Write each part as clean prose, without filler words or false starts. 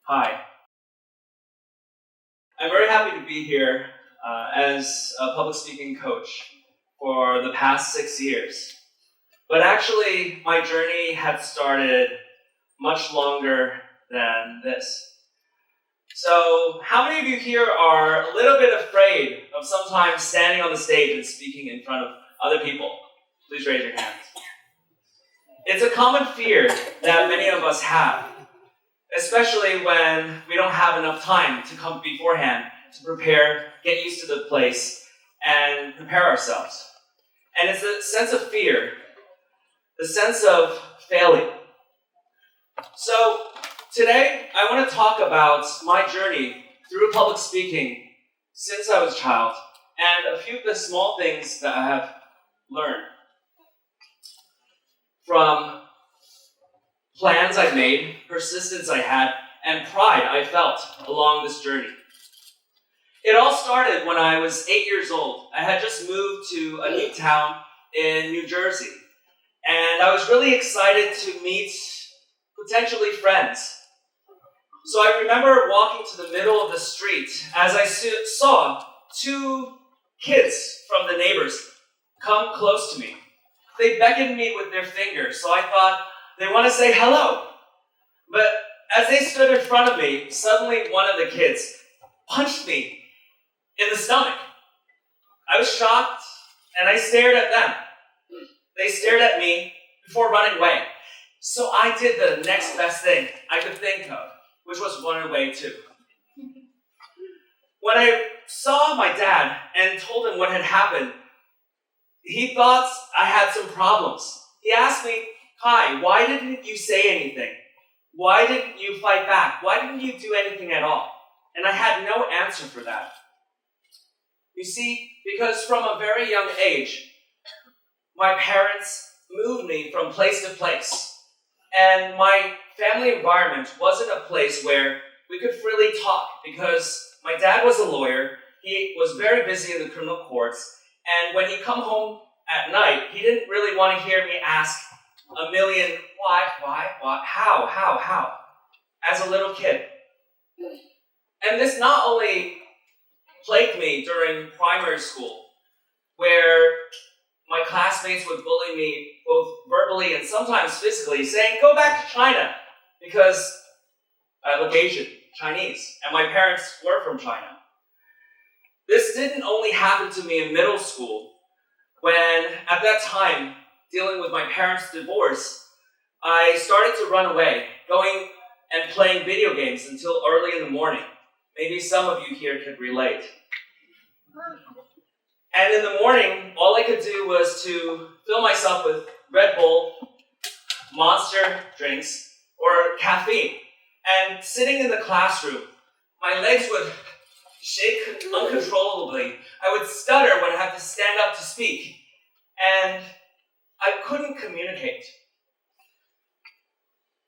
Hi. I'm very happy to be here as a public speaking coach for the past 6 years. But actually, my journey had started much longer than this. So, how many of you here are a little bit afraid of sometimes standing on the stage and speaking in front of other people? Please raise your hands. It's a common fear that many of us have, especially when we don't have enough time to come beforehand to prepare, get used to the place, and prepare ourselves. And it's a sense of fear, the sense of failing. So today, I want to talk about my journey through public speaking since I was a child, and a few of the small things that I have learned from plans I made, persistence I had, and pride I felt along this journey. It all started when I was 8 years old. I had just moved to a new town in New Jersey, and I was really excited to meet potentially friends. So I remember walking to the middle of the street as I saw two kids from the neighbors come close to me. They beckoned me with their fingers, so I thought, they want to say hello. But as they stood in front of me, suddenly one of the kids punched me in the stomach. I was shocked, and I stared at them. They stared at me before running away. So I did the next best thing I could think of, which was run away too. When I saw my dad and told him what had happened, he thought I had some problems. He asked me, "Kai, why didn't you say anything? Why didn't you fight back? Why didn't you do anything at all?" And I had no answer for that. You see, because from a very young age, my parents moved me from place to place. And my family environment wasn't a place where we could freely talk because my dad was a lawyer. He was very busy in the criminal courts. And when he'd come home at night, he didn't really want to hear me ask a million why, how, as a little kid. And this not only plagued me during primary school, where my classmates would bully me both verbally and sometimes physically, saying, "Go back to China," because I look Asian, Chinese, and my parents were from China. This didn't only happen to me in middle school, when at that time, dealing with my parents' divorce, I started to run away, going and playing video games until early in the morning. Maybe some of you here could relate. And in the morning, all I could do was to fill myself with Red Bull, Monster drinks, or caffeine. And sitting in the classroom, my legs would shake uncontrollably. I would stutter when I had to stand up to speak. And I couldn't communicate.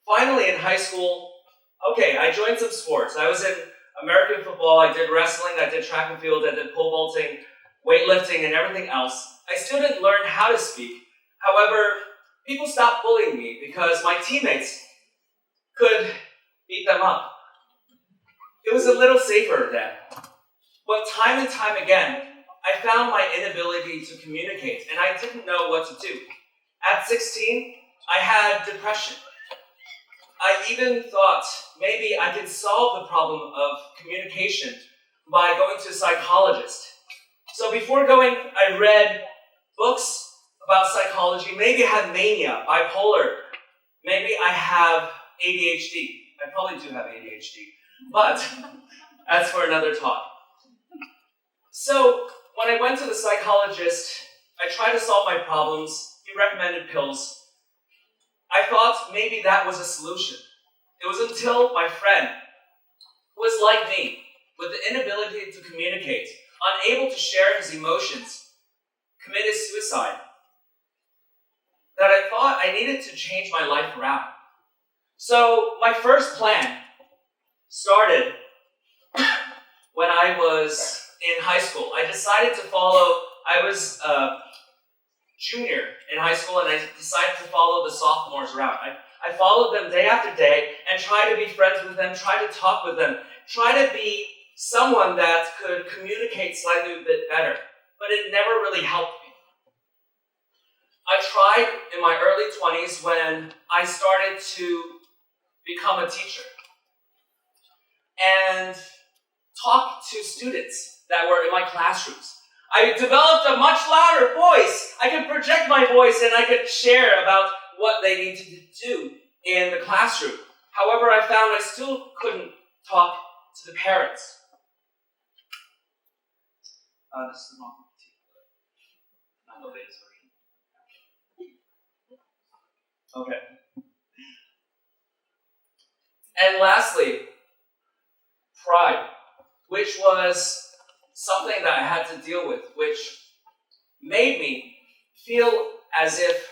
Finally, in high school, I joined some sports. I was in American football, I did wrestling, I did track and field, I did pole vaulting, weightlifting, and everything else. I still didn't learn how to speak. However, people stopped bullying me because my teammates could beat them up. It was a little safer then. But time and time again, I found my inability to communicate, and I didn't know what to do. At 16, I had depression. I even thought maybe I could solve the problem of communication by going to a psychologist. So before going, I read books about psychology. Maybe I have mania, bipolar. Maybe I have ADHD. I probably do have ADHD, but that's for another talk. So when I went to the psychologist, I tried to solve my problems. He recommended pills. I thought maybe that was a solution. It was until my friend, who was like me, with the inability to communicate, unable to share his emotions, committed suicide, that I thought I needed to change my life around. So my first plan started when I was in high school. I decided to I was a junior in high school, and I decided to follow the sophomores around. I followed them day after day and tried to be friends with them, tried to talk with them, tried to be someone that could communicate slightly a bit better. But it never really helped me. I tried in my early 20s when I started to become a teacher and talk to students that were in my classrooms. I developed a much louder voice. I could project my voice and I could share about what they need to do in the classroom. However, I found I still couldn't talk to the parents. This is not the latest version. Okay. And lastly, pride, which was something that I had to deal with, which made me feel as if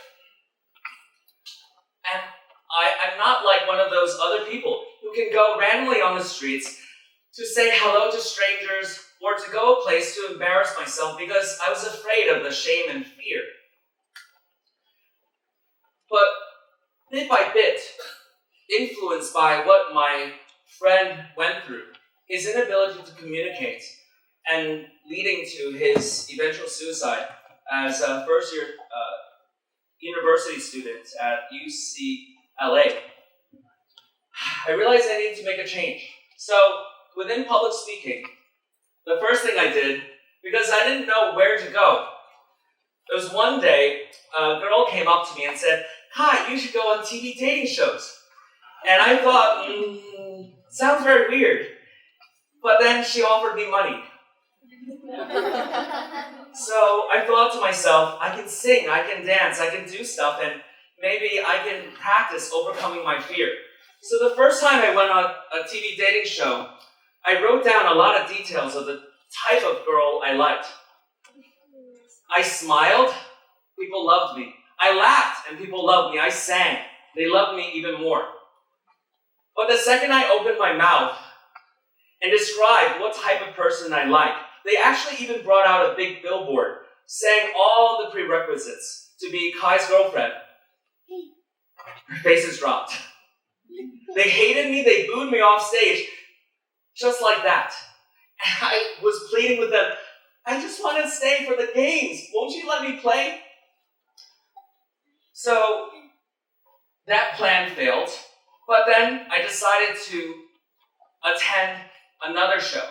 I'm not like one of those other people who can go randomly on the streets to say hello to strangers or to go a place to embarrass myself because I was afraid of the shame and fear. But bit by bit, influenced by what my friend went through, his inability to communicate and leading to his eventual suicide as a first-year university student at UCLA, I realized I needed to make a change. So within public speaking, the first thing I did, because I didn't know where to go, there was one day, a girl came up to me and said, "Hi, you should go on TV dating shows." And I thought, sounds very weird. But then she offered me money. So I thought to myself, I can sing, I can dance, I can do stuff, and maybe I can practice overcoming my fear. So the first time I went on a TV dating show, I wrote down a lot of details of the type of girl I liked. I smiled, people loved me. I laughed, and people loved me. I sang, they loved me even more. But the second I opened my mouth and described what type of person I like, they actually even brought out a big billboard saying all the prerequisites to be Kai's girlfriend. Their faces dropped. They hated me, they booed me off stage, just like that. And I was pleading with them, I just want to stay for the games. Won't you let me play? So that plan failed, but then I decided to attend another show,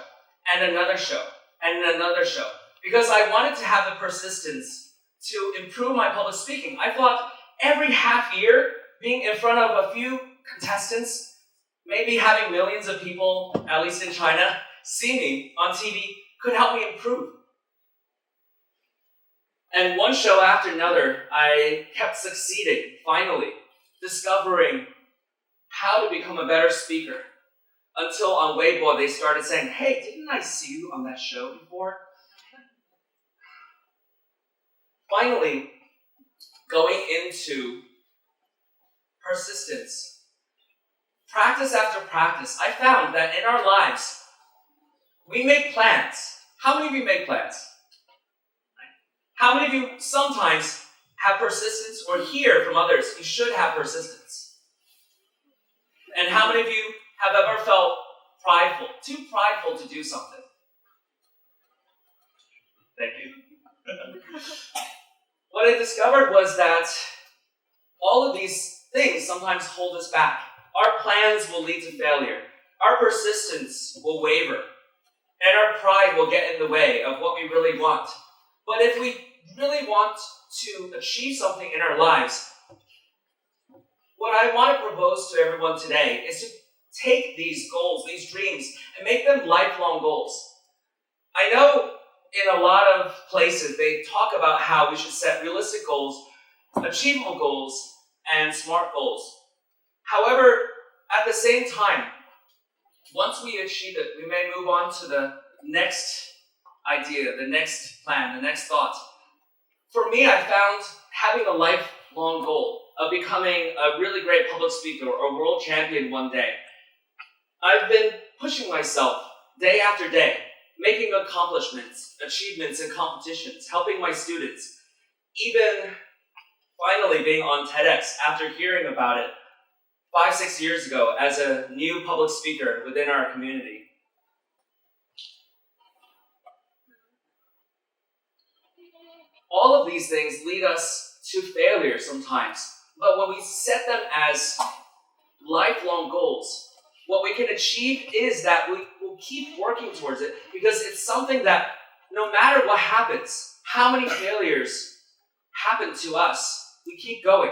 and another show, and another show, because I wanted to have the persistence to improve my public speaking. I thought every half year, being in front of a few contestants, maybe having millions of people, at least in China, see me on TV could help me improve. And one show after another, I kept succeeding, finally, discovering how to become a better speaker. Until on Weibo, they started saying, "Hey, didn't I see you on that show before?" Finally, going into persistence, practice after practice, I found that in our lives, we make plans. How many of you make plans? How many of you sometimes have persistence or hear from others you should have persistence? And how many of you have ever felt prideful, too prideful to do something? Thank you. What I discovered was that all of these things sometimes hold us back. Our plans will lead to failure. Our persistence will waver. And our pride will get in the way of what we really want. But if we really want to achieve something in our lives, what I want to propose to everyone today is to take these goals, these dreams, and make them lifelong goals. I know in a lot of places they talk about how we should set realistic goals, achievable goals, and SMART goals. However, at the same time, once we achieve it, we may move on to the next idea, the next plan, the next thought. For me, I found having a lifelong goal of becoming a really great public speaker or a world champion one day. I've been pushing myself day after day, making accomplishments, achievements in competitions, helping my students, even finally being on TEDx after hearing about it 5-6 years ago as a new public speaker within our community. All of these things lead us to failure sometimes, but when we set them as lifelong goals, what we can achieve is that we will keep working towards it because it's something that no matter what happens, how many failures happen to us, we keep going.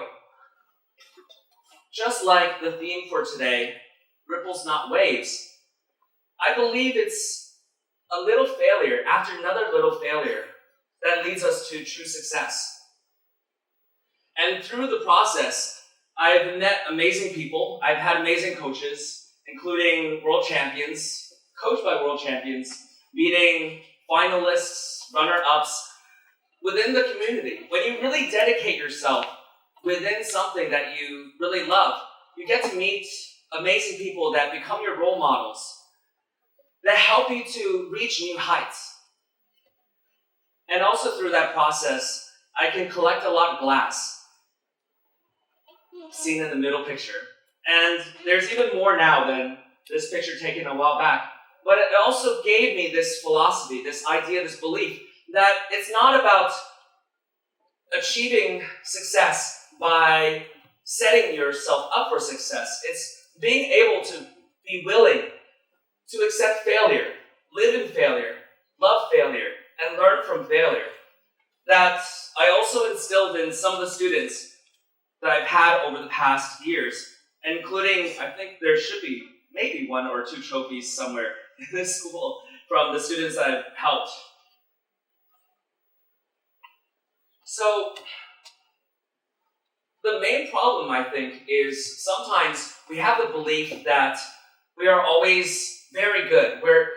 Just like the theme for today, ripples not waves, I believe it's a little failure after another little failure that leads us to true success. And through the process, I've met amazing people. I've had amazing coaches, including world champions, coached by world champions, beating finalists, runner-ups within the community. When you really dedicate yourself within something that you really love, you get to meet amazing people that become your role models, that help you to reach new heights. And also through that process, I can collect a lot of glass, seen in the middle picture. And there's even more now than this picture taken a while back. But it also gave me this philosophy, this idea, this belief, that it's not about achieving success by setting yourself up for success. It's being able to be willing to accept failure, live in failure, love failure, and learn from failure. That I also instilled in some of the students that I've had over the past years, including, I think there should be maybe 1 or 2 trophies somewhere in this school from the students that I've helped. So, the main problem, I think, is sometimes we have the belief that we are always very good. We're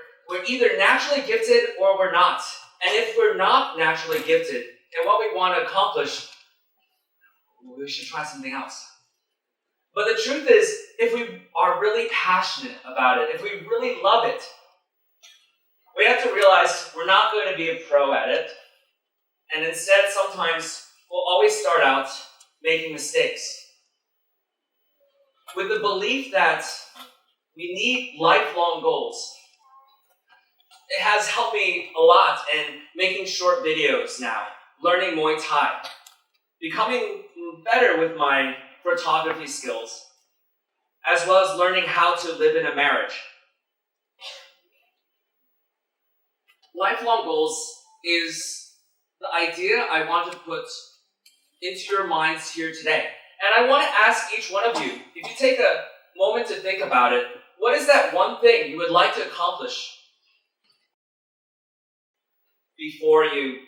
either naturally gifted or we're not. And if we're not naturally gifted in what we want to accomplish, we should try something else. But the truth is, if we are really passionate about it, if we really love it, we have to realize we're not going to be a pro at it. And instead, sometimes we'll always start out making mistakes. With the belief that we need lifelong goals, it has helped me a lot in making short videos now, learning Muay Thai, becoming better with my photography skills, as well as learning how to live in a marriage. Lifelong goals is the idea I want to put into your minds here today. And I want to ask each one of you, if you take a moment to think about it, what is that one thing you would like to accomplish before you?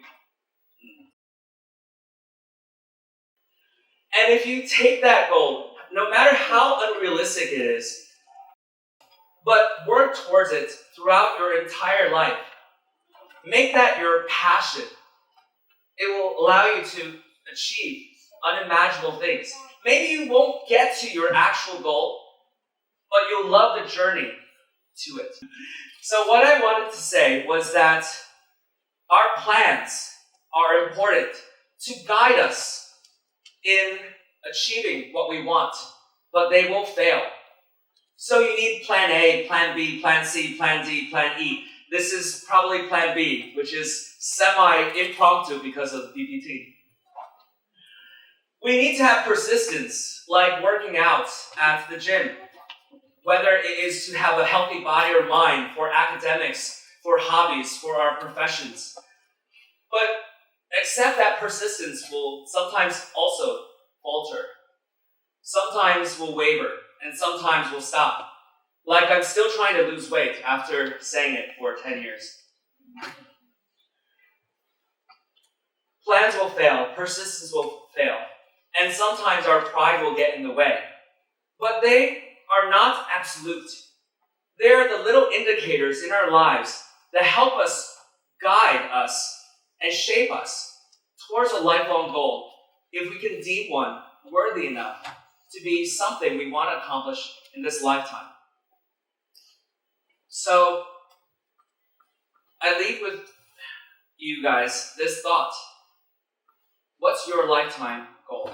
And if you take that goal, no matter how unrealistic it is, but work towards it throughout your entire life, make that your passion. It will allow you to achieve unimaginable things. Maybe you won't get to your actual goal, but you'll love the journey to it. So what I wanted to say was that our plans are important to guide us in achieving what we want, but they will fail. So you need plan A, plan B, plan C, plan D, plan E. This is probably plan B, which is semi-impromptu because of the PPT. We need to have persistence, like working out at the gym. Whether it is to have a healthy body or mind, for academics, for hobbies, for our professions. But accept that persistence will sometimes also falter. Sometimes we'll waver, and sometimes we'll stop. Like I'm still trying to lose weight after saying it for 10 years. Plans will fail, persistence will fail, and sometimes our pride will get in the way. But they are not absolute. They are the little indicators in our lives that help us, guide us, and shape us towards a lifelong goal, if we can deem one worthy enough to be something we want to accomplish in this lifetime. So, I leave with you guys this thought. What's your lifetime goal?